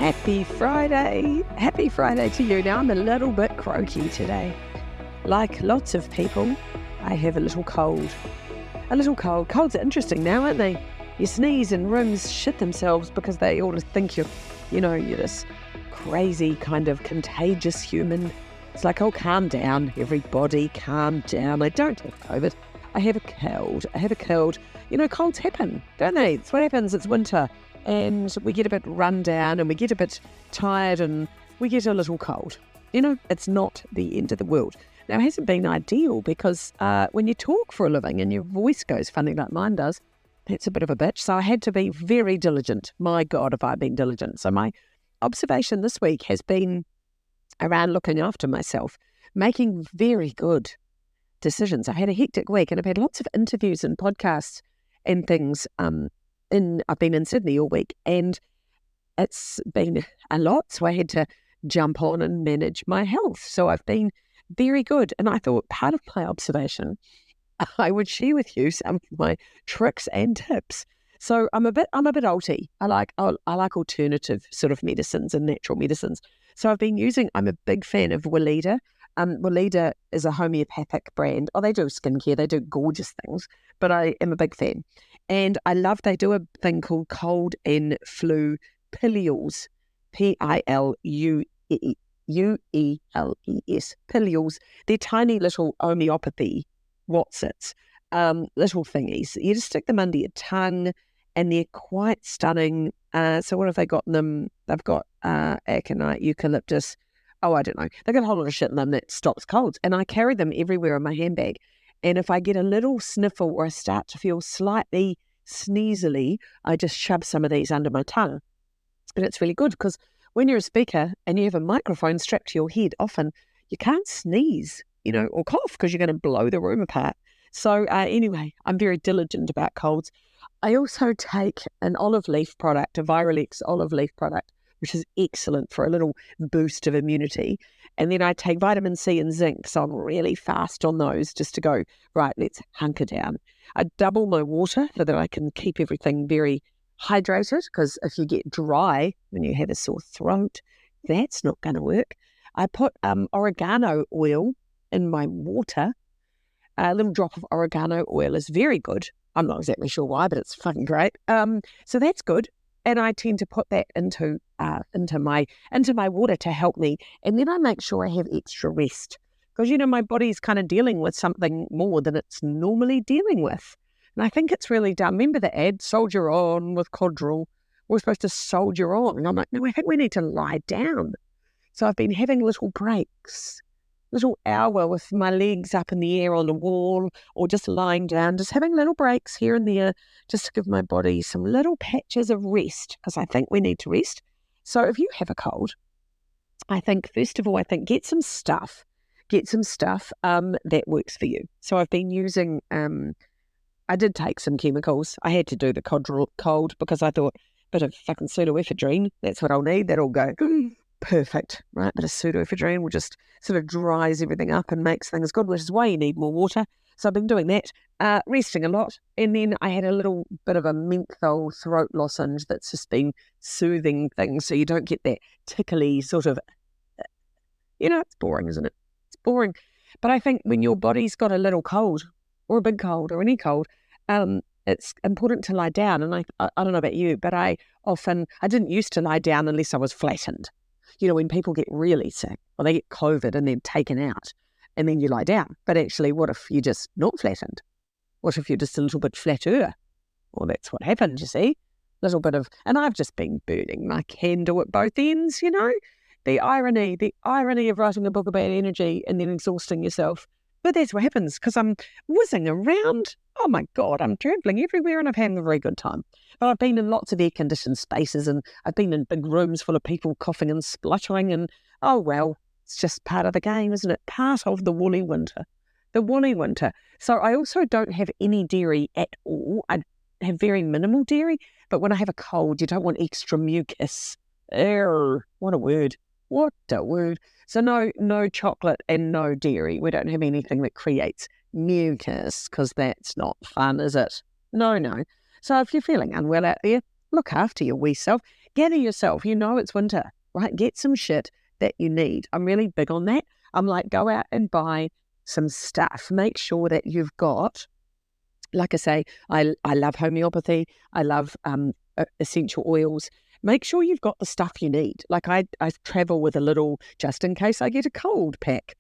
Happy Friday. Happy Friday to you. Now, I'm a little bit croaky today. Like lots of people, I have a little cold. A little cold. Colds are interesting now, aren't they? You sneeze and rooms shit themselves because they all think you're this crazy kind of contagious human. It's like, oh, calm down, everybody, calm down. I don't have COVID. I have a cold. Colds happen, don't they? It's what happens. It's winter. And we get a bit run down and we get a bit tired and we get a little cold. It's not the end of the world. Now, it hasn't been ideal because when you talk for a living and your voice goes funny like mine does, that's a bit of a bitch. So I had to be very diligent. My God, have I been diligent. So my observation this week has been around looking after myself, making very good decisions. I had a hectic week and I've had lots of interviews and podcasts and things. I've been in Sydney all week and it's been a lot. So I had to jump on and manage my health. So I've been very good. And I thought part of my observation, I would share with you some of my tricks and tips. So I'm a bit alty. I like alternative sort of medicines and natural medicines. So I'm a big fan of Weleda. Weleda is a homeopathic brand. Oh, they do skincare. They do gorgeous things, but I am a big fan. And I love, they do a thing called cold and flu pillules, Pilueles, pillules. They're tiny little homeopathy Watsits, little thingies. You just stick them under your tongue and they're quite stunning. So what have they got in them? They've got aconite, eucalyptus. Oh, I don't know. They've got a whole lot of shit in them that stops colds. And I carry them everywhere in my handbag. And if I get a little sniffle or I start to feel slightly sneezily, I just shove some of these under my tongue. And it's really good because when you're a speaker and you have a microphone strapped to your head, often you can't sneeze, or cough because you're going to blow the room apart. So anyway, I'm very diligent about colds. I also take an olive leaf product, a Viralex olive leaf product, which is excellent for a little boost of immunity. And then I take vitamin C and zinc, so I'm really fast on those just to go, right, let's hunker down. I double my water so that I can keep everything very hydrated, because if you get dry when you have a sore throat, that's not going to work. I put oregano oil in my water. A little drop of oregano oil is very good. I'm not exactly sure why, but it's fucking great. So that's good. And I tend to put that into my water to help me. And then I make sure I have extra rest because, my body's kind of dealing with something more than it's normally dealing with. And I think it's really dumb. Remember the ad, Soldier On with Codral? We're supposed to soldier on. And I'm like, no, I think we need to lie down. So I've been having little breaks, little hour with my legs up in the air on the wall or just lying down, just having little breaks here and there just to give my body some little patches of rest because I think we need to rest. So if you have a cold, I think, first of all, get some stuff that works for you. So I've been using, I did take some chemicals. I had to do the cold because I thought, bit of fucking pseudoephedrine, that's what I'll need. That'll go perfect, right? Bit of pseudoephedrine will just sort of dries everything up and makes things good, which is why you need more water. So I've been doing that, resting a lot. And then I had a little bit of a menthol throat lozenge that's just been soothing things so you don't get that tickly sort of, it's boring, isn't it? It's boring. But I think when your body's got a little cold or a big cold or any cold, it's important to lie down. And I don't know about you, but I didn't used to lie down unless I was flattened. When people get really sick or they get COVID and they're taken out and then you lie down. But actually, what if you're just not flattened? What if you're just a little bit flatter? Well, that's what happened, you see. Little bit of, and I've just been burning my candle at both ends, The irony of writing a book about energy and then exhausting yourself. But that's what happens because I'm whizzing around. Oh my God, I'm travelling everywhere and I've had a very good time. But I've been in lots of air-conditioned spaces and I've been in big rooms full of people coughing and spluttering and, oh well, it's just part of the game, isn't it? Part of the woolly winter. The woolly winter. So I also don't have any dairy at all. I have very minimal dairy, but when I have a cold, you don't want extra mucus. What a word. What a word. So no chocolate and no dairy. We don't have anything that creates mucus because that's not fun, is it? No. So if you're feeling unwell out there, look after your wee self. gather yourself. You know it's winter, right? Get some shit that you need. I'm really big on that. I'm like, go out and buy some stuff. Make sure that you've got, like I say, I love homeopathy. I love essential oils. Make sure you've got the stuff you need. Like I travel with a little, just in case I get a cold pack,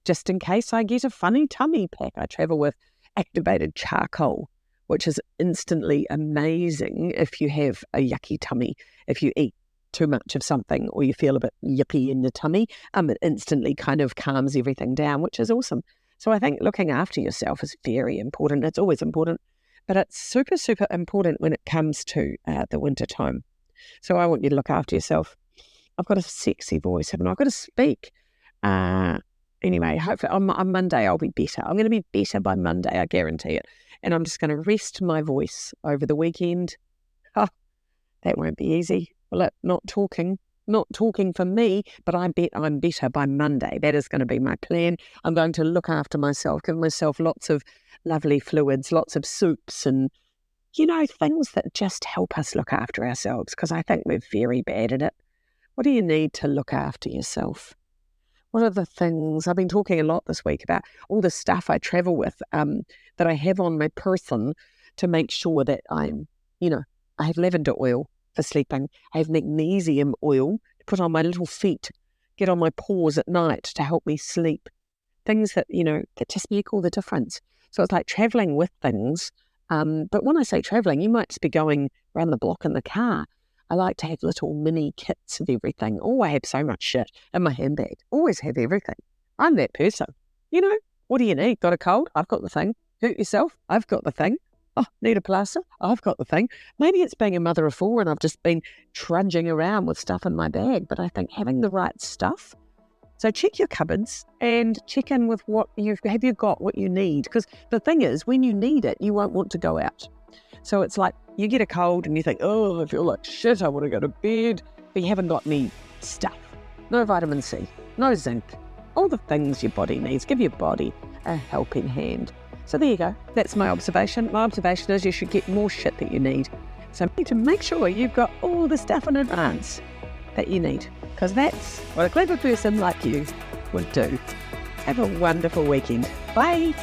just in case I get a funny tummy pack. I travel with activated charcoal, which is instantly amazing if you have a yucky tummy. If you eat too much of something or you feel a bit yippy in the tummy, it instantly kind of calms everything down, which is awesome. So I think looking after yourself is very important. It's always important, but it's super, super important when it comes to the winter time. So I want you to look after yourself. I've got a sexy voice, haven't I? I've got to speak. Anyway, hopefully on Monday I'll be better. I'm going to be better by Monday, I guarantee it. And I'm just going to rest my voice over the weekend. That won't be easy. Well, not talking for me, but I bet I'm better by Monday. That is going to be my plan. I'm going to look after myself, give myself lots of lovely fluids, lots of soups and, things that just help us look after ourselves, because I think we're very bad at it. What do you need to look after yourself? What are the things? I've been talking a lot this week about all the stuff I travel with that I have on my person to make sure that I'm, I have lavender oil for sleeping. I have magnesium oil to put on my little feet, get on my paws at night to help me sleep. Things that, that just make all the difference. So it's like traveling with things. But when I say traveling, you might just be going around the block in the car. I like to have little mini kits of everything. Oh, I have so much shit in my handbag. Always have everything. I'm that person. What do you need? Got a cold? I've got the thing. Hurt yourself? I've got the thing. Oh, need a plaster? I've got the thing. Maybe it's being a mother of four and I've just been trudging around with stuff in my bag, but I think having the right stuff. So check your cupboards and check in with have you got what you need? Because the thing is, when you need it, you won't want to go out. So it's like you get a cold and you think, oh, I feel like shit, I want to go to bed. But you haven't got any stuff. No vitamin C, no zinc, all the things your body needs. Give your body a helping hand. So there you go. That's my observation. My observation is you should get more shit that you need. So you need to make sure you've got all the stuff in advance that you need, because that's what a clever person like you would do. Have a wonderful weekend. Bye.